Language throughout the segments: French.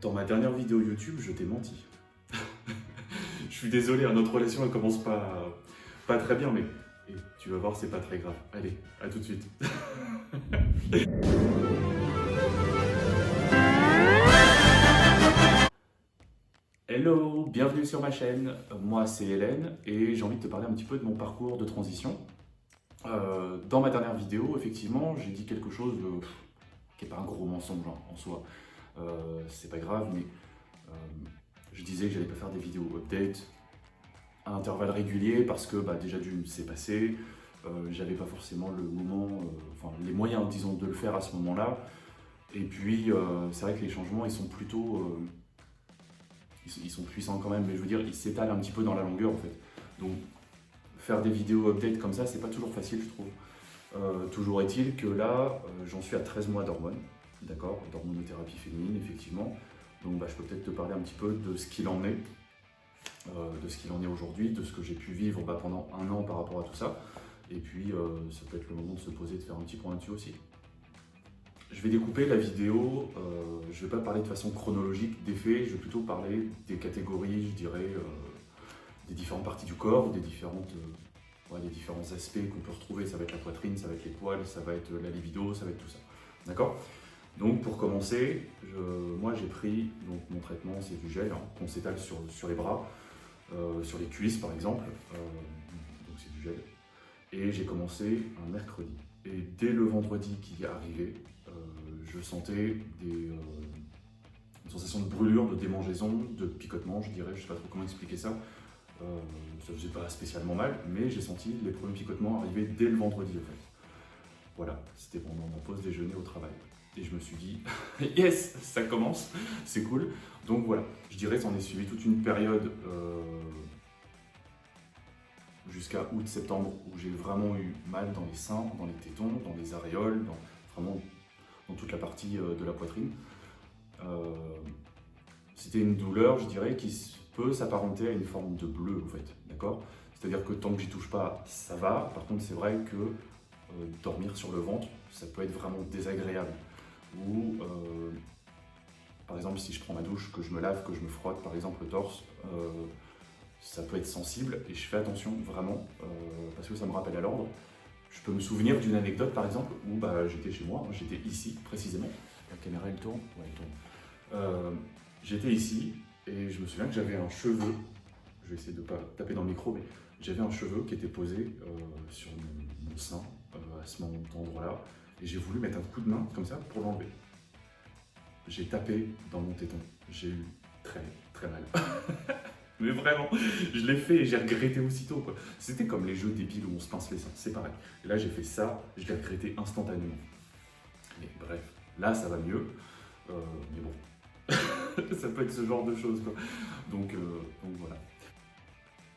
Dans ma dernière vidéo YouTube, je t'ai menti. Je suis désolé, hein, notre relation elle commence pas très bien, mais et tu vas voir, c'est pas très grave. Allez, à tout de suite. Hello, bienvenue sur ma chaîne. Moi, c'est Hélène et j'ai envie de te parler un petit peu de mon parcours de transition. Dans ma dernière vidéo, effectivement, j'ai dit quelque chose qui n'est pas un gros mensonge en soi. C'est pas grave, mais je disais que j'allais pas faire des vidéos update à intervalles réguliers parce que déjà d'une, c'est passé. J'avais pas forcément le moment, enfin les moyens, disons, de le faire à ce moment-là. Et puis, c'est vrai que les changements, ils sont plutôt, ils sont puissants quand même, mais je veux dire, ils s'étalent un petit peu dans la longueur en fait. Donc, faire des vidéos update comme ça, c'est pas toujours facile, je trouve. Toujours est-il que là, j'en suis à 13 mois d'hormones, d'accord, d'hormonothérapie féminine, effectivement. Donc, je peux peut-être te parler un petit peu de ce qu'il en est, aujourd'hui, de ce que j'ai pu vivre pendant un an par rapport à tout ça. Et puis, ça peut être le moment de se poser, de faire un petit point dessus aussi. Je vais découper la vidéo, je ne vais pas parler de façon chronologique des faits, je vais plutôt parler des catégories, je dirais, des différentes parties du corps, des différents aspects qu'on peut retrouver. Ça va être la poitrine, ça va être les poils, ça va être la libido, ça va être tout ça. D'accord ? Donc pour commencer, moi j'ai pris mon traitement, c'est du gel qu'on s'étale sur les bras, sur les cuisses par exemple, donc c'est du gel. Et j'ai commencé un mercredi. Et dès le vendredi qui est arrivé, je sentais une sensation de brûlure, de démangeaison, de picotement, je dirais, je ne sais pas trop comment expliquer ça. Ça faisait pas spécialement mal, mais j'ai senti les premiers picotements arriver dès le vendredi en fait. Voilà, c'était pendant ma pause déjeuner au travail. Et je me suis dit, yes, ça commence, c'est cool. Donc voilà, je dirais que s'en est suivi toute une période jusqu'à août-septembre où j'ai vraiment eu mal dans les seins, dans les tétons, dans les aréoles, vraiment dans toute la partie de la poitrine. C'était une douleur, je dirais, qui peut s'apparenter à une forme de bleu, en fait, d'accord ? C'est-à-dire que tant que j'y touche pas, ça va. Par contre, c'est vrai que dormir sur le ventre, ça peut être vraiment désagréable. Ou, par exemple, si je prends ma douche, que je me lave, que je me frotte, par exemple, le torse, ça peut être sensible et je fais attention vraiment parce que ça me rappelle à l'ordre. Je peux me souvenir d'une anecdote par exemple où j'étais chez moi, j'étais ici précisément. La caméra elle tourne ? Ouais, elle tourne. J'étais ici et je me souviens que j'avais un cheveu, je vais essayer de ne pas taper dans le micro, mais j'avais un cheveu qui était posé sur mon sein à ce endroit-là et j'ai voulu mettre un coup de main comme ça pour l'enlever. J'ai tapé dans mon téton, j'ai eu très très mal. Mais vraiment, je l'ai fait et j'ai regretté aussitôt, quoi. C'était comme les jeux débiles où on se pince les seins, c'est pareil. Et là, j'ai fait ça, je l'ai regretté instantanément. Mais bref, là, ça va mieux. Mais bon, ça peut être ce genre de choses, quoi. Donc voilà.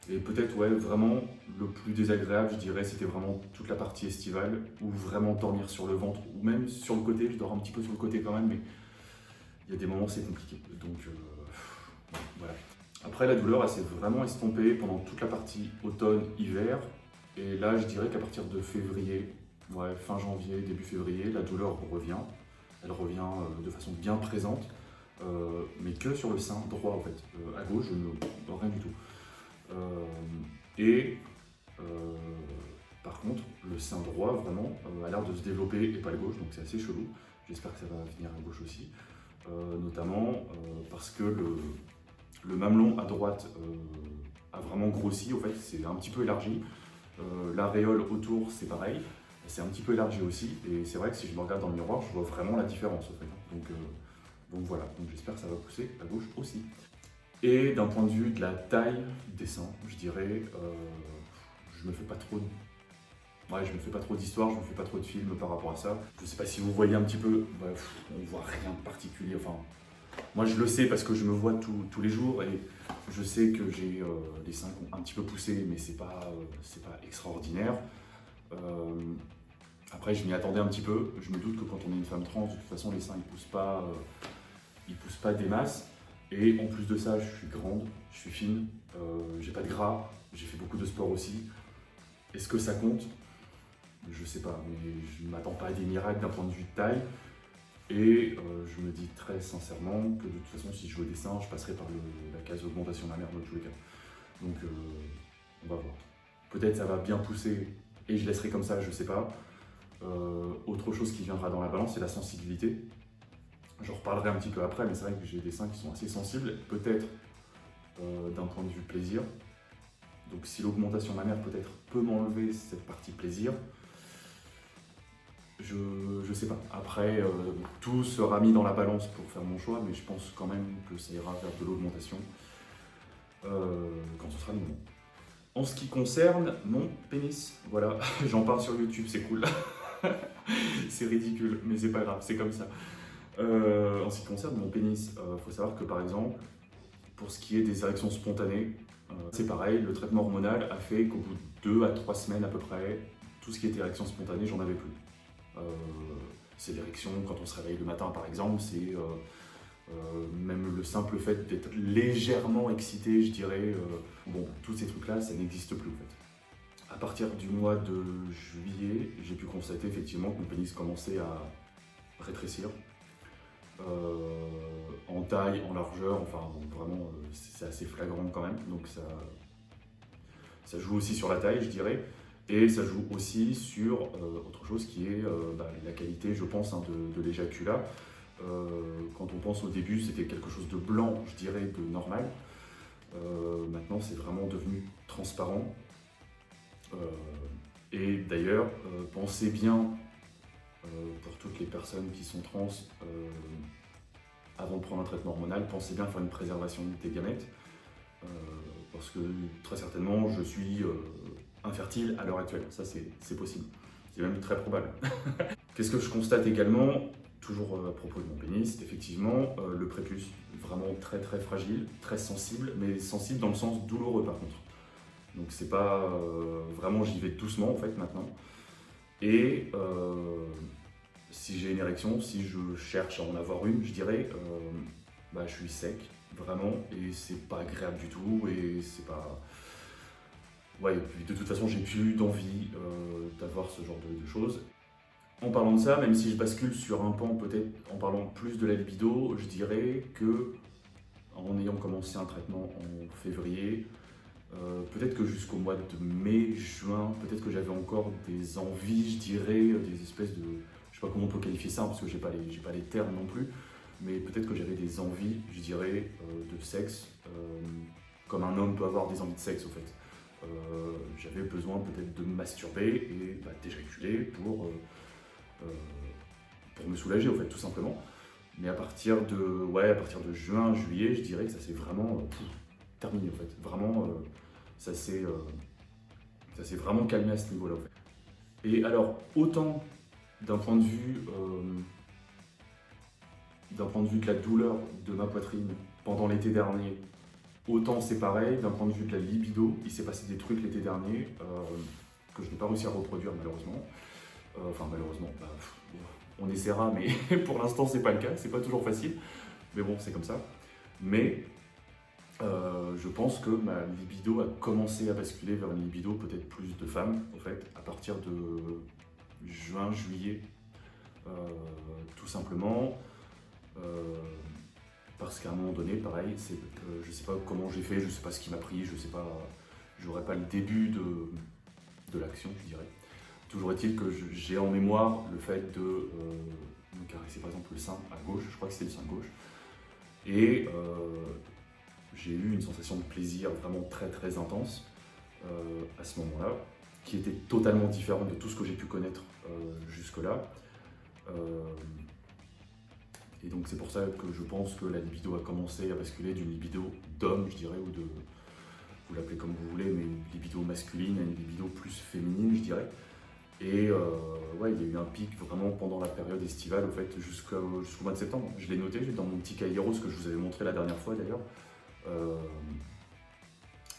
Et peut-être, ouais, vraiment, le plus désagréable, je dirais, c'était vraiment toute la partie estivale, où vraiment dormir sur le ventre, ou même sur le côté, je dors un petit peu sur le côté quand même, mais il y a des moments où c'est compliqué. Donc voilà. Après, la douleur, elle s'est vraiment estompée pendant toute la partie automne-hiver. Et là, je dirais qu'à partir de février, fin janvier, début février, la douleur revient. Elle revient de façon bien présente, mais que sur le sein droit en fait. À gauche, je ne rien du tout. Par contre, le sein droit, vraiment, a l'air de se développer et pas le gauche, donc c'est assez chelou. J'espère que ça va venir à gauche aussi. Notamment parce que le mamelon à droite a vraiment grossi, en fait, c'est un petit peu élargi. L'aréole autour, c'est pareil, c'est un petit peu élargi aussi. Et c'est vrai que si je me regarde dans le miroir, je vois vraiment la différence, en fait. Donc voilà, donc j'espère que ça va pousser à gauche aussi. Et d'un point de vue de la taille des seins, je dirais, je me fais pas trop d'histoire, je me fais pas trop de films par rapport à ça. Je sais pas si vous voyez un petit peu, on voit rien de particulier. Enfin, moi je le sais parce que je me vois tous les jours et je sais que j'ai les seins qui ont un petit peu poussé, mais c'est pas extraordinaire. Après, je m'y attendais un petit peu. Je me doute que quand on est une femme trans, de toute façon, les seins ils poussent pas des masses. Et en plus de ça, je suis grande, je suis fine, j'ai pas de gras, j'ai fait beaucoup de sport aussi. Est-ce que ça compte ? Je sais pas, mais je ne m'attends pas à des miracles d'un point de vue de taille. Et je me dis très sincèrement que de toute façon, si je veux au dessin, je passerai par la case augmentation mammaire dans tous les cas. Donc on va voir. Peut-être ça va bien pousser et je laisserai comme ça, je sais pas. Autre chose qui viendra dans la balance, c'est la sensibilité. J'en reparlerai un petit peu après, mais c'est vrai que j'ai des seins qui sont assez sensibles, peut-être d'un point de vue plaisir. Donc si l'augmentation mammaire peut-être peut m'enlever cette partie plaisir, je sais pas. Après, tout sera mis dans la balance pour faire mon choix, mais je pense quand même que ça ira vers de l'augmentation quand ce sera le moment. En ce qui concerne mon pénis, voilà, j'en parle sur YouTube, c'est cool. C'est ridicule, mais c'est pas grave, c'est comme ça. En ce qui concerne mon pénis, faut savoir que par exemple, pour ce qui est des érections spontanées, c'est pareil, le traitement hormonal a fait qu'au bout de 2 à 3 semaines à peu près, tout ce qui était érection spontanée, j'en avais plus. C'est l'érection quand on se réveille le matin par exemple, c'est même le simple fait d'être légèrement excité, je dirais, bon, tous ces trucs-là, ça n'existe plus en fait. À partir du mois de juillet, j'ai pu constater effectivement que mon pénis commençait à rétrécir. En taille, en largeur, enfin vraiment c'est assez flagrant quand même, donc ça joue aussi sur la taille je dirais, et ça joue aussi sur autre chose qui est la qualité je pense hein, de l'éjaculat. Quand on pense au début c'était quelque chose de blanc je dirais de normal, maintenant c'est vraiment devenu transparent. Et d'ailleurs pensez bien pour toutes les personnes qui sont trans, avant de prendre un traitement hormonal, pensez bien à faire une préservation des gamètes, parce que très certainement je suis infertile à l'heure actuelle, ça c'est possible, c'est même très probable. Qu'est-ce que je constate également, toujours à propos de mon pénis, effectivement, le prépuce, vraiment très très fragile, très sensible, mais sensible dans le sens douloureux par contre. Donc c'est pas, vraiment j'y vais doucement en fait maintenant. Et si j'ai une érection, si je cherche à en avoir une, je dirais, je suis sec, vraiment, et c'est pas agréable du tout, et c'est pas... Ouais, et puis de toute façon, j'ai plus d'envie d'avoir ce genre de choses. En parlant de ça, même si je bascule sur un pan, peut-être en parlant plus de la libido, je dirais que, en ayant commencé un traitement en février, peut-être que jusqu'au mois de mai, juin, peut-être que j'avais encore des envies, je dirais, des espèces de... Je sais pas comment on peut qualifier ça, parce que j'ai pas les termes non plus, mais peut-être que j'avais des envies, je dirais, de sexe, comme un homme peut avoir des envies de sexe, au fait. J'avais besoin peut-être de me masturber et d'éjaculer pour me soulager, au fait, tout simplement. Mais à partir de juin, juillet, je dirais que ça s'est vraiment terminé, en fait. Vraiment... ça s'est vraiment calmé à ce niveau-là. En fait. Et alors, autant d'un point de vue de la douleur de ma poitrine pendant l'été dernier, autant c'est pareil, d'un point de vue de la libido, il s'est passé des trucs l'été dernier que je n'ai pas réussi à reproduire malheureusement. Enfin malheureusement, on essaiera, mais pour l'instant c'est pas le cas, c'est pas toujours facile. Mais bon, c'est comme ça. Mais je pense que ma libido a commencé à basculer vers une libido peut-être plus de femmes, en fait, à partir de juin, juillet, tout simplement, parce qu'à un moment donné, pareil, je sais pas comment j'ai fait, je sais pas ce qui m'a pris, je sais pas, j'aurais pas le début de l'action, je dirais. Toujours est-il que j'ai en mémoire le fait de me caresser par exemple le sein à gauche, je crois que c'était le sein gauche, et j'ai eu une sensation de plaisir vraiment très très intense à ce moment-là, qui était totalement différente de tout ce que j'ai pu connaître jusque-là. Et donc c'est pour ça que je pense que la libido a commencé à basculer d'une libido d'homme, je dirais, ou de, vous l'appelez comme vous voulez, mais une libido masculine à une libido plus féminine, je dirais. Et ouais, il y a eu un pic vraiment pendant la période estivale, au fait, jusqu'au mois de septembre. Je l'ai noté dans mon petit cahier rose que je vous avais montré la dernière fois d'ailleurs.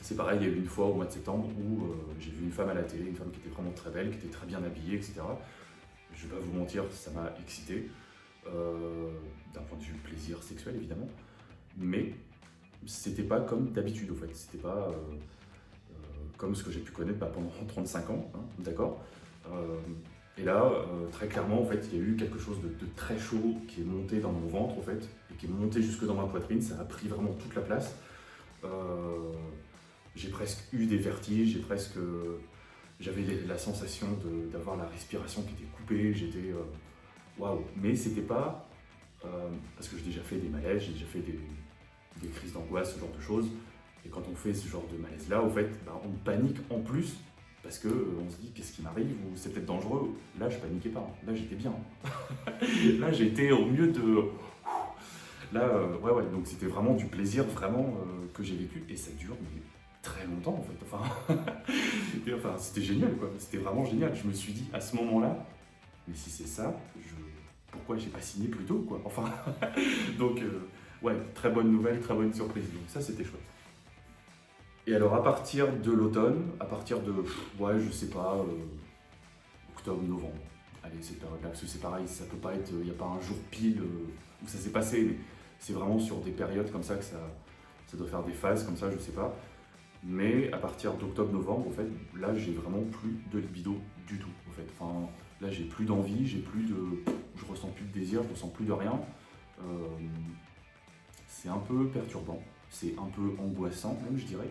C'est pareil, il y a eu une fois au mois de septembre où j'ai vu une femme à la télé, une femme qui était vraiment très belle, qui était très bien habillée, etc. Je vais pas vous mentir, ça m'a excité, d'un point de vue plaisir sexuel évidemment, mais c'était pas comme d'habitude au fait, c'était pas comme ce que j'ai pu connaître pendant 35 ans, hein, d'accord. Et là, très clairement, en fait, il y a eu quelque chose de très chaud qui est monté dans mon ventre, en fait, et qui est monté jusque dans ma poitrine. Ça a pris vraiment toute la place. Euh, j'ai presque eu des vertiges, j'avais la sensation d'avoir la respiration qui était coupée. J'étais waouh. Mais c'était pas parce que j'ai déjà fait des malaises, j'ai déjà fait des crises d'angoisse, ce genre de choses. Et quand on fait ce genre de malaise-là, au fait, ben, on panique en plus parce que on se dit qu'est-ce qui m'arrive ou c'est peut-être dangereux. Là, je paniquais pas. Là, j'étais bien. Là, j'étais au mieux de. Là, ouais. Donc, c'était vraiment du plaisir, vraiment que j'ai vécu et ça dure mais, très longtemps en fait. Enfin, c'était génial quoi. C'était vraiment génial. Je me suis dit à ce moment-là, mais si c'est ça, pourquoi j'ai pas signé plus tôt quoi. Enfin, donc ouais, très bonne nouvelle, très bonne surprise. Donc ça, c'était chouette. Et alors à partir de l'automne, à partir de, ouais, je sais pas, octobre, novembre, allez, cette période-là, parce que c'est pareil, ça peut pas être, il n'y a pas un jour pile où ça s'est passé, mais c'est vraiment sur des périodes comme ça que ça doit faire des phases comme ça, je sais pas. Mais à partir d'octobre-novembre, en fait, là, j'ai vraiment plus de libido du tout, en fait. Enfin, là, j'ai plus d'envie, je ressens plus de désir, je ressens plus de rien. Euh, c'est un peu perturbant, c'est un peu angoissant même, je dirais.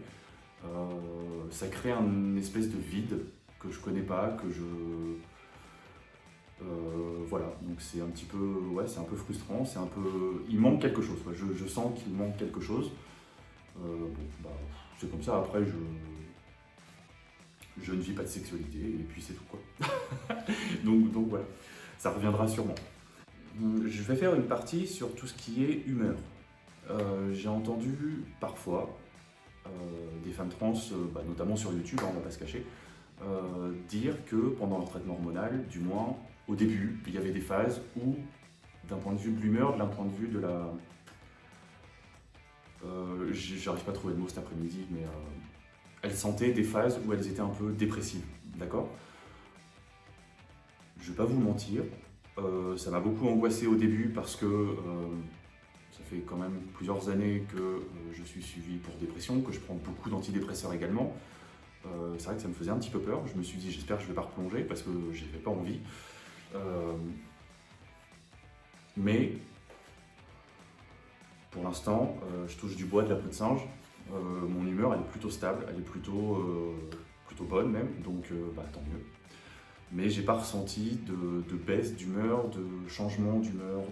Ça crée une espèce de vide que je connais pas, voilà, donc c'est un petit peu, ouais, c'est un peu frustrant, il manque quelque chose, quoi. Je sens qu'il manque quelque chose. Bon, bah, c'est comme ça. Après, je ne vis pas de sexualité et puis c'est tout quoi. donc voilà, ça reviendra sûrement. Je vais faire une partie sur tout ce qui est humeur. J'ai entendu parfois des femmes trans, bah, notamment sur YouTube, hein, on va pas se cacher, dire que pendant leur traitement hormonal, du moins au début, il y avait des phases où, d'un point de vue de l'humeur, d'un point de vue de la... j'arrive pas à trouver le mot cet après-midi, mais elles sentaient des phases où elles étaient un peu dépressives, d'accord? Je vais pas vous mentir, ça m'a beaucoup angoissé au début parce que ça fait quand même plusieurs années que je suis suivi pour dépression, que je prends beaucoup d'antidépresseurs également. C'est vrai que ça me faisait un petit peu peur. Je me suis dit, j'espère que je ne vais pas replonger parce que j'avais pas envie. Mais pour l'instant, je touche du bois, de la peau de singe. Mon humeur, elle est plutôt stable, elle est plutôt bonne même, donc bah, tant mieux. Mais j'ai pas ressenti de baisse d'humeur, de changement d'humeur,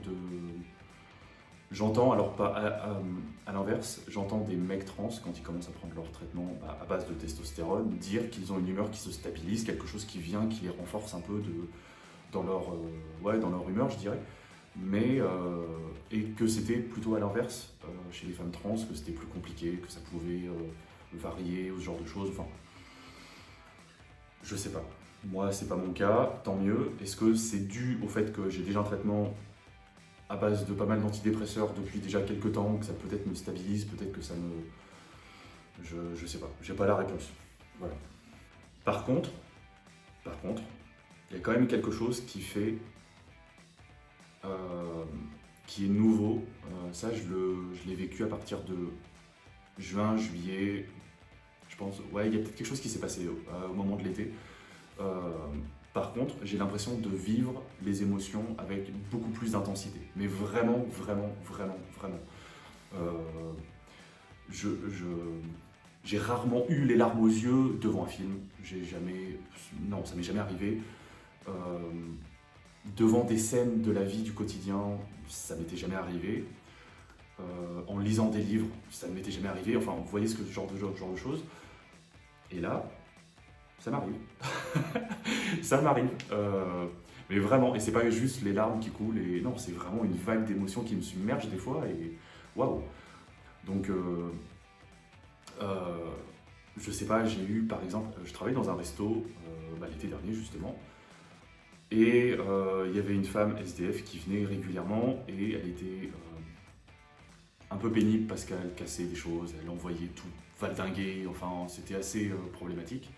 J'entends, alors pas à l'inverse, j'entends des mecs trans, quand ils commencent à prendre leur traitement à base de testostérone, dire qu'ils ont une humeur qui se stabilise, quelque chose qui vient, qui les renforce un peu dans leur humeur, je dirais. Mais, et que c'était plutôt à l'inverse, chez les femmes trans, que c'était plus compliqué, que ça pouvait varier, ou ce genre de choses. Enfin, je sais pas. Moi, c'est pas mon cas, tant mieux. Est-ce que c'est dû au fait que j'ai déjà un traitement à base de pas mal d'antidépresseurs depuis déjà quelques temps, que ça peut-être me stabilise, peut-être que ça me... Je sais pas, j'ai pas la réponse. Voilà. Par contre, il y a quand même quelque chose qui fait... qui est nouveau. Ça, je l'ai vécu à partir de juin, juillet. Je pense, ouais, il y a peut-être quelque chose qui s'est passé au moment de l'été. Par contre, j'ai l'impression de vivre les émotions avec beaucoup plus d'intensité. Mais vraiment. J'ai rarement eu les larmes aux yeux devant un film. Non, ça m'est jamais arrivé. Devant des scènes de la vie du quotidien, ça m'était jamais arrivé. En lisant des livres, ça ne m'était jamais arrivé. Enfin, vous voyez ce genre de choses. Et là, ça m'arrive. Ça m'arrive. Mais vraiment, et c'est pas juste les larmes qui coulent, non, c'est vraiment une vague d'émotions qui me submerge des fois, et waouh! Donc, je sais pas, j'ai eu par exemple, je travaillais dans un resto l'été dernier justement, et il y avait une femme SDF qui venait régulièrement, et elle était un peu pénible parce qu'elle cassait des choses, elle envoyait tout valdinguer, enfin, c'était assez problématique.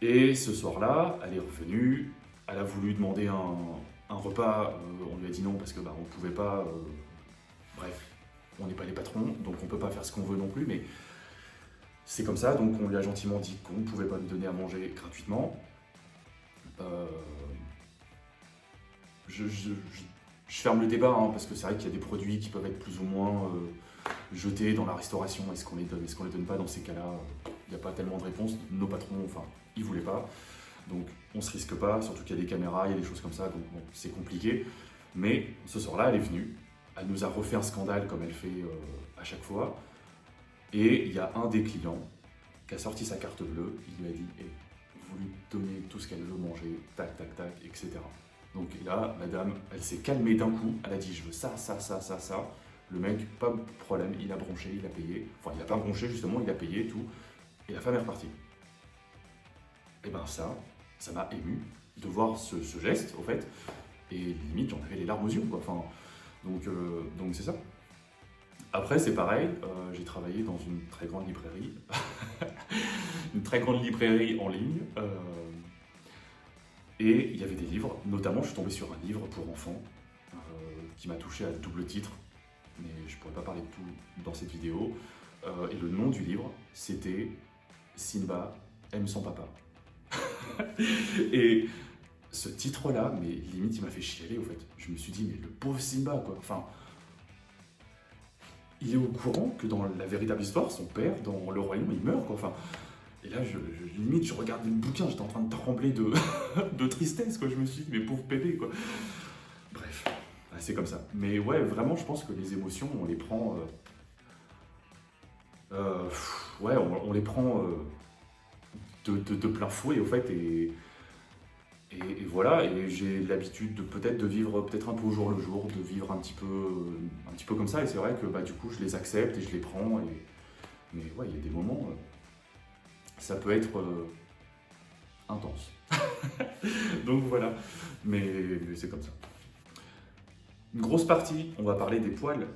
Et ce soir-là, elle est revenue, elle a voulu demander un repas, on lui a dit non parce que on pouvait pas, bref, on n'est pas les patrons, donc on peut pas faire ce qu'on veut non plus, mais c'est comme ça, donc on lui a gentiment dit qu'on ne pouvait pas lui donner à manger gratuitement. Euh, je ferme le débat, hein, parce que c'est vrai qu'il y a des produits qui peuvent être plus ou moins jetés dans la restauration. Est-ce qu'on les donne, est-ce qu'on les donne pas? Dans ces cas-là, il n'y a pas tellement de réponse. Nos patrons, enfin, ils voulaient pas. Donc on se risque pas, surtout qu'il y a des caméras, il y a des choses comme ça, donc bon, c'est compliqué. Mais ce soir-là, elle est venue, elle nous a refait un scandale comme elle fait à chaque fois. Et il y a un des clients qui a sorti sa carte bleue, il lui a dit hey, vous lui donnez tout ce qu'elle veut manger, tac, tac, tac, etc. Donc là, madame, elle s'est calmée d'un coup, elle a dit je veux ça, ça, ça, ça, ça. Le mec, pas de problème, il a bronché, il a payé. Enfin, il a pas bronché justement, il a payé et tout. Et la femme est repartie. Et ben ça m'a ému de voir ce geste, au fait. Et limite, j'en avais les larmes aux yeux, quoi. Enfin, donc c'est ça. Après, c'est pareil, j'ai travaillé dans une très grande librairie, une très grande librairie en ligne, et il y avait des livres, notamment je suis tombé sur un livre pour enfants qui m'a touché à double titre, mais je pourrais pas parler de tout dans cette vidéo. Et le nom du livre, c'était Simba aime son papa. Et ce titre-là, mais limite, il m'a fait chialer, au fait. Je me suis dit, mais le pauvre Simba, quoi. Enfin, il est au courant que dans la véritable histoire, son père, dans le royaume, il meurt, quoi. Enfin, et là, limite, je regardais le bouquin, j'étais en train de trembler de, de tristesse, quoi. Je me suis dit, mais pauvre bébé, quoi. Bref, c'est comme ça. Mais ouais, vraiment, je pense que les émotions, on les prend... ouais, on les prend de plein fouet, au fait, et voilà, et j'ai l'habitude de peut-être de vivre peut-être un peu au jour le jour, de vivre un petit peu comme ça, et c'est vrai que bah, du coup je les accepte et je les prends, mais ouais, il y a des moments, ça peut être intense. Donc voilà, mais c'est comme ça. Une grosse partie, on va parler des poils,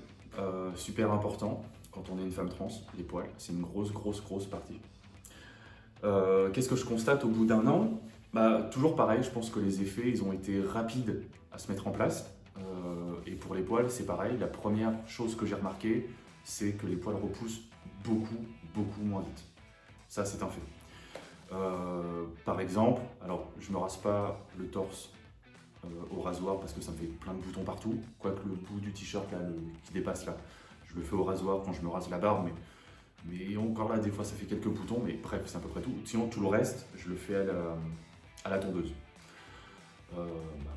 super important quand on est une femme trans, les poils, c'est une grosse partie. Qu'est-ce que je constate au bout d'un an? Bah, toujours pareil, je pense que les effets ils ont été rapides à se mettre en place. Et pour les poils, c'est pareil. La première chose que j'ai remarqué, c'est que les poils repoussent beaucoup moins vite. Ça, c'est un fait. Par exemple, alors je me rase pas le torse au rasoir parce que ça me fait plein de boutons partout. Quoique le bout du t-shirt là, qui dépasse là, je le fais au rasoir quand je me rase la barbe, mais encore là, des fois, ça fait quelques boutons, mais bref, c'est à peu près tout. Sinon, tout le reste, je le fais à la tondeuse.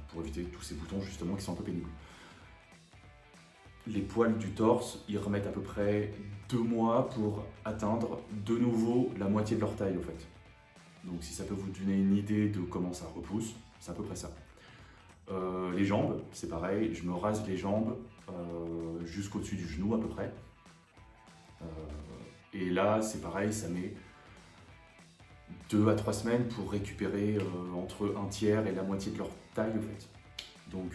Pour éviter tous ces boutons, justement, qui sont un peu pénibles. Les poils du torse, ils remettent à peu près 2 mois pour atteindre de nouveau la moitié de leur taille, au fait. Donc, si ça peut vous donner une idée de comment ça repousse, c'est à peu près ça. Les jambes, c'est pareil, je me rase les jambes jusqu'au-dessus du genou, à peu près. Et là, c'est pareil, ça met 2 à 3 semaines pour récupérer entre un tiers et la moitié de leur taille, en fait. Donc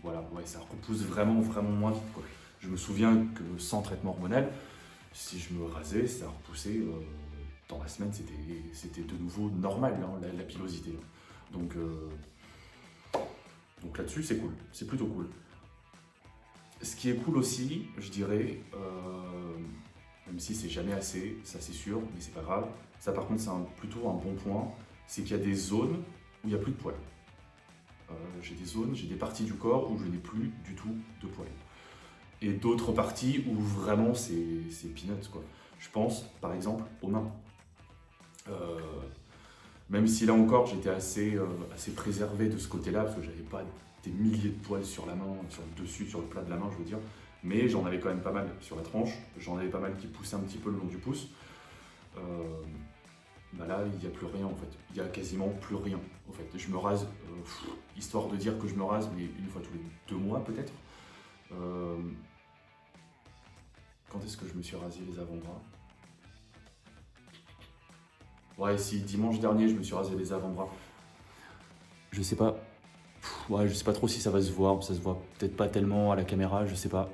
voilà, ouais, ça repousse vraiment moins vite, quoi. Je me souviens que sans traitement hormonal, si je me rasais, ça repoussait dans la semaine, c'était de nouveau normal, hein, la pilosité. Donc là-dessus, c'est cool, c'est plutôt cool. Ce qui est cool aussi, je dirais, même si c'est jamais assez, ça c'est sûr, mais c'est pas grave. Ça par contre c'est plutôt un bon point, c'est qu'il y a des zones où il n'y a plus de poils. J'ai des zones, j'ai des parties du corps où je n'ai plus du tout de poils. Et d'autres parties où vraiment c'est peanuts, quoi. Je pense par exemple aux mains. Même si là encore j'étais assez préservé de ce côté-là, parce que j'avais pas des milliers de poils sur la main, sur le dessus, sur le plat de la main, je veux dire. Mais j'en avais quand même pas mal sur la tranche, j'en avais pas mal qui poussaient un petit peu le long du pouce. Bah là, il n'y a plus rien en fait, il n'y a quasiment plus rien en fait. Je me rase, histoire de dire que je me rase, mais une fois tous les 2 mois peut-être. Quand est-ce que je me suis rasé les avant-bras? Ouais, si, dimanche dernier, je me suis rasé les avant-bras. Je sais pas. Ouais, je sais pas trop si ça va se voir, ça se voit peut-être pas tellement à la caméra, je sais pas.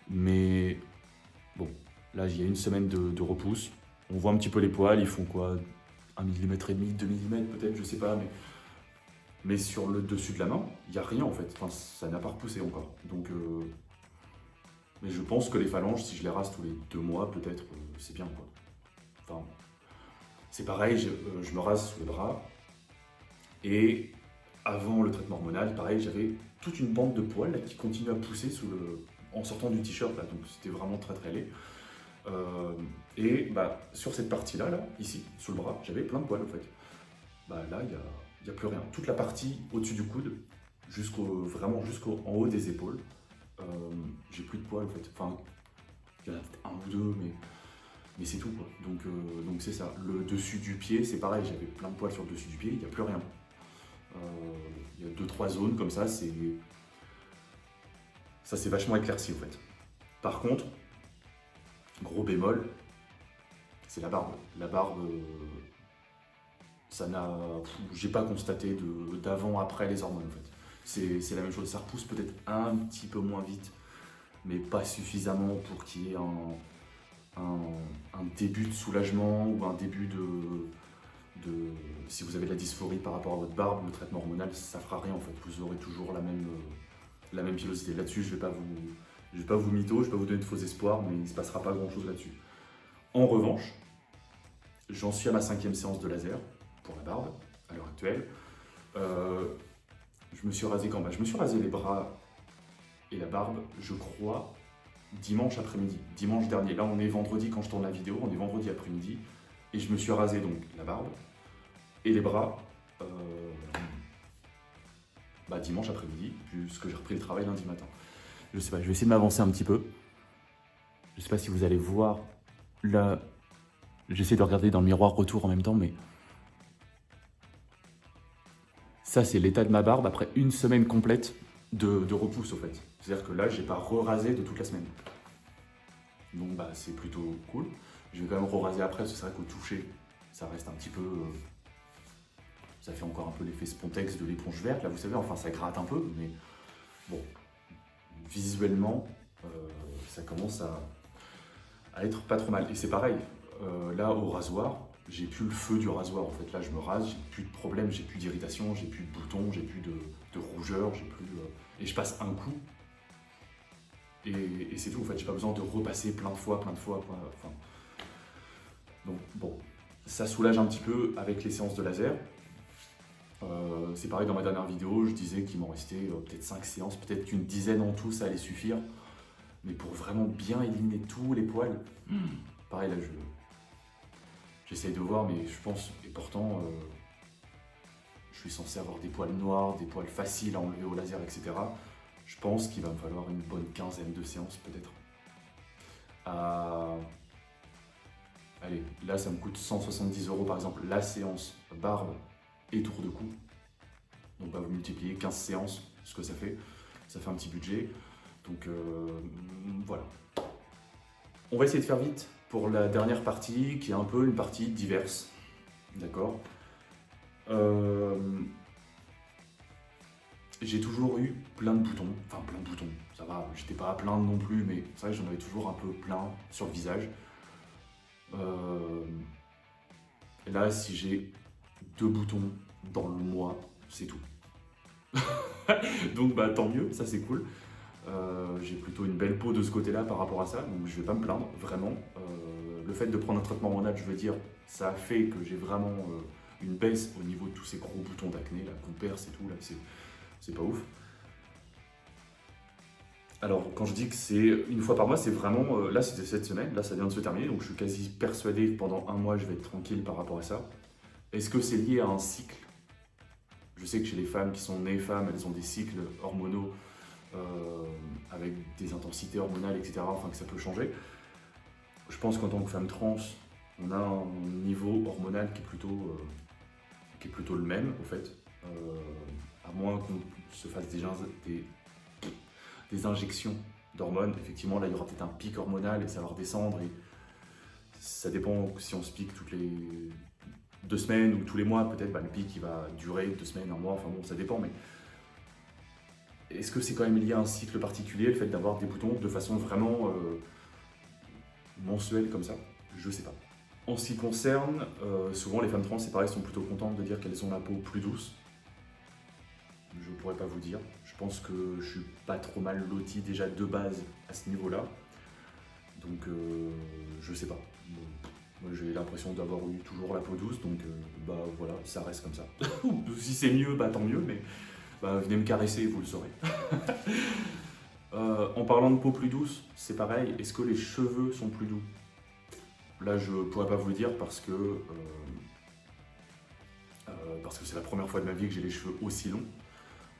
Mais bon, là il y a une semaine de repousse. On voit un petit peu les poils, ils font quoi, 1,5 mm, 2 mm peut-être, je sais pas, mais sur le dessus de la main, il n'y a rien en fait. Enfin, ça n'a pas repoussé encore. Donc, mais je pense que les phalanges, si je les rase tous les 2 mois, peut-être, c'est bien quoi. Enfin, c'est pareil, je me rase sous les bras. Et avant le traitement hormonal, pareil, j'avais toute une bande de poils là, qui continuait à pousser en sortant du t-shirt, là, donc c'était vraiment très très laid. Et bah, sur cette partie-là, là, ici, sous le bras, j'avais plein de poils en fait. Bah, là, il n'y a plus rien. Toute la partie au-dessus du coude, vraiment jusqu'en haut des épaules, j'ai plus de poils en fait. Enfin, il y en a peut-être un ou deux, mais c'est tout quoi. Donc c'est ça. Le dessus du pied, c'est pareil, j'avais plein de poils sur le dessus du pied, il n'y a plus rien. Il y a 2-3 zones comme ça, ça s'est vachement éclairci en fait. Par contre, gros bémol, c'est la barbe. La barbe, j'ai pas constaté d'avant-après les hormones en fait. C'est la même chose, ça repousse peut-être un petit peu moins vite, mais pas suffisamment pour qu'il y ait un début de soulagement ou un début si vous avez de la dysphorie par rapport à votre barbe, le traitement hormonal, ça fera rien en fait. Vous aurez toujours la même pilosité. Là-dessus, je vais pas vous mytho, je vais pas vous donner de faux espoirs, mais il se passera pas grand-chose là-dessus. En revanche, j'en suis à ma 5e séance de laser pour la barbe à l'heure actuelle. Je me suis rasé quand Je me suis rasé les bras et la barbe, je crois, dimanche après-midi, dimanche dernier. Là, on est vendredi quand je tourne la vidéo, on est vendredi après-midi. Et je me suis rasé donc la barbe et les bras dimanche après-midi, puisque j'ai repris le travail lundi matin. Je sais pas, je vais essayer de m'avancer un petit peu. Je sais pas si vous allez voir là. J'essaie de regarder dans le miroir retour en même temps, mais ça c'est l'état de ma barbe après une semaine complète de repousse au fait. C'est-à-dire que là, j'ai pas re-rasé de toute la semaine. Donc bah c'est plutôt cool. Je vais quand même re-raser après, parce que c'est vrai qu'au toucher, ça reste un petit peu... ça fait encore un peu l'effet spontex de l'éponge verte, là vous savez, enfin ça gratte un peu, mais bon, visuellement, ça commence à être pas trop mal. Et c'est pareil, là au rasoir, j'ai plus le feu du rasoir en fait. Là je me rase, j'ai plus de problème, j'ai plus d'irritation, j'ai plus de boutons, j'ai plus de rougeur, et je passe un coup. Et c'est tout en fait, j'ai pas besoin de repasser plein de fois. Enfin, donc bon, ça soulage un petit peu avec les séances de laser. C'est pareil, dans ma dernière vidéo, je disais qu'il m'en restait peut-être 5 séances, peut-être qu'une dizaine en tout, ça allait suffire. Mais pour vraiment bien éliminer tous les poils, pareil là, j'essaye de voir, mais je pense, et pourtant, je suis censé avoir des poils noirs, des poils faciles à enlever au laser, etc. Je pense qu'il va me falloir une bonne quinzaine de séances, peut-être. Allez, là, ça me coûte 170 € par exemple, la séance barbe et tour de cou. Donc bah, vous multipliez 15 séances, ce que ça fait un petit budget. Donc voilà. On va essayer de faire vite pour la dernière partie, qui est un peu une partie diverse. D'accord. J'ai toujours eu plein de boutons, ça va, j'étais pas à plaindre non plus, mais c'est vrai que j'en avais toujours un peu plein sur le visage. Et là, si j'ai 2 boutons dans le mois, c'est tout. Donc bah tant mieux, ça c'est cool. J'ai plutôt une belle peau de ce côté-là par rapport à ça, donc je vais pas me plaindre, vraiment. Le fait de prendre un traitement hormonal, je veux dire, ça a fait que j'ai vraiment une baisse au niveau de tous ces gros boutons d'acné là qu'on perce et tout, là, c'est pas ouf. Alors quand je dis que c'est une fois par mois, c'est vraiment, là c'était cette semaine, là ça vient de se terminer, donc je suis quasi persuadé que pendant un mois je vais être tranquille par rapport à ça. Est-ce que c'est lié à un cycle? Je sais que chez les femmes qui sont nées femmes, elles ont des cycles hormonaux avec des intensités hormonales, etc. Enfin que ça peut changer. Je pense qu'en tant que femme trans, on a un niveau hormonal qui est plutôt le même, au fait. À moins qu'on se fasse des injections d'hormones. Effectivement, là, il y aura peut-être un pic hormonal et ça va redescendre. Et ça dépend si on se pique toutes les 2 semaines ou tous les mois. Peut-être le pic il va durer 2 semaines, un mois. Enfin bon, ça dépend. Mais est-ce que c'est quand même lié à un cycle particulier, le fait d'avoir des boutons de façon vraiment mensuelle comme ça? Je sais pas. En ce qui concerne, souvent les femmes trans, c'est pareil, sont plutôt contentes de dire qu'elles ont la peau plus douce. Je pourrais pas vous dire. Je pense que je suis pas trop mal loti déjà de base à ce niveau-là. Donc je sais pas. Moi, j'ai l'impression d'avoir eu toujours la peau douce, donc bah voilà, ça reste comme ça. Si c'est mieux, bah tant mieux, mais bah, venez me caresser et vous le saurez. En parlant de peau plus douce, c'est pareil, est-ce que les cheveux sont plus doux? Là, je pourrais pas vous le dire parce que c'est la première fois de ma vie que j'ai les cheveux aussi longs.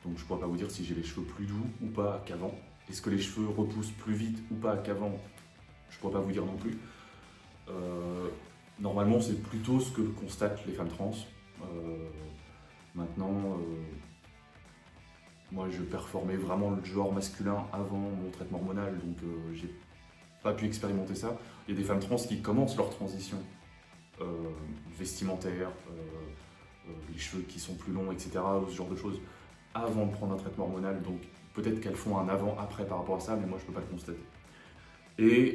Donc je pourrais pas vous dire si j'ai les cheveux plus doux ou pas qu'avant. Est-ce que les cheveux repoussent plus vite ou pas qu'avant? Je pourrais pas vous dire non plus. Normalement, c'est plutôt ce que constatent les femmes trans. Maintenant, moi je performais vraiment le genre masculin avant mon traitement hormonal, donc j'ai pas pu expérimenter ça. Il y a des femmes trans qui commencent leur transition vestimentaire, les cheveux qui sont plus longs, etc., ou ce genre de choses, avant de prendre un traitement hormonal, donc peut-être qu'elles font un avant-après par rapport à ça, mais moi je peux pas le constater. Et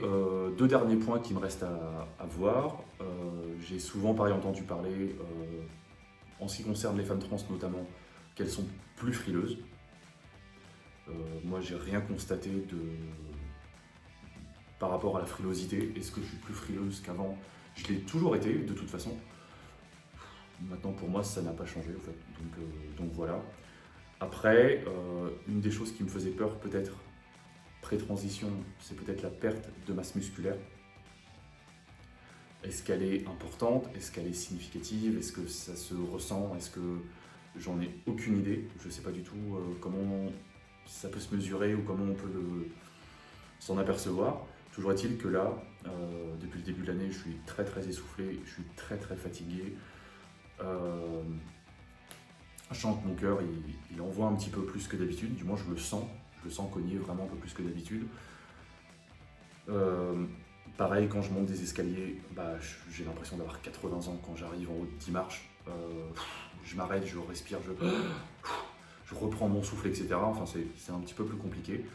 deux derniers points qui me restent à voir. J'ai souvent pareil entendu parler, en ce qui concerne les femmes trans notamment, qu'elles sont plus frileuses. Moi j'ai rien constaté par rapport à la frilosité. Est-ce que je suis plus frileuse qu'avant? Je l'ai toujours été de toute façon. Maintenant pour moi ça n'a pas changé en fait. Donc voilà. Après, une des choses qui me faisait peur peut-être pré-transition, c'est peut-être la perte de masse musculaire. Est-ce qu'elle est importante? Est-ce qu'elle est significative? Est-ce que ça se ressent? Est-ce que j'en ai aucune idée? Je ne sais pas du tout comment ça peut se mesurer ou comment on peut s'en apercevoir. Toujours est-il que là, depuis le début de l'année, je suis très très essoufflé, je suis très très fatigué. Je sens que mon cœur il envoie un petit peu plus que d'habitude, du moins je le sens cogner vraiment un peu plus que d'habitude. Pareil, quand je monte des escaliers, bah, j'ai l'impression d'avoir 80 ans quand j'arrive en haut de 10 marches. Je m'arrête, je respire, je reprends mon souffle, etc. Enfin, c'est un petit peu plus compliqué.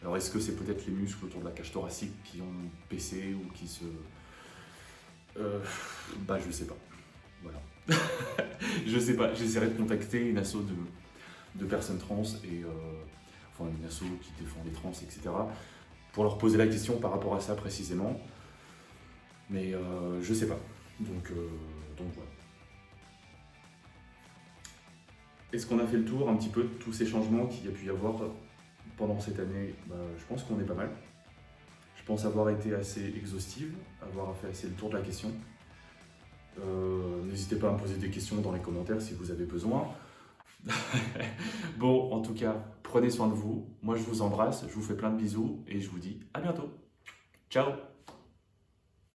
Alors, est-ce que c'est peut-être les muscles autour de la cage thoracique qui ont baissé ou qui se... bah, je sais pas. Voilà. Je sais pas, j'essaierai de contacter une asso de personnes trans et enfin une asso qui défend les trans, etc. pour leur poser la question par rapport à ça précisément. Mais je sais pas. Donc voilà. Est-ce qu'on a fait le tour un petit peu de tous ces changements qu'il y a pu y avoir pendant cette année? Je pense qu'on est pas mal. Je pense avoir été assez exhaustive, avoir fait assez le tour de la question. N'hésitez pas à me poser des questions dans les commentaires si vous avez besoin. Bon, en tout cas, prenez soin de vous. Moi, je vous embrasse, je vous fais plein de bisous et je vous dis à bientôt. Ciao!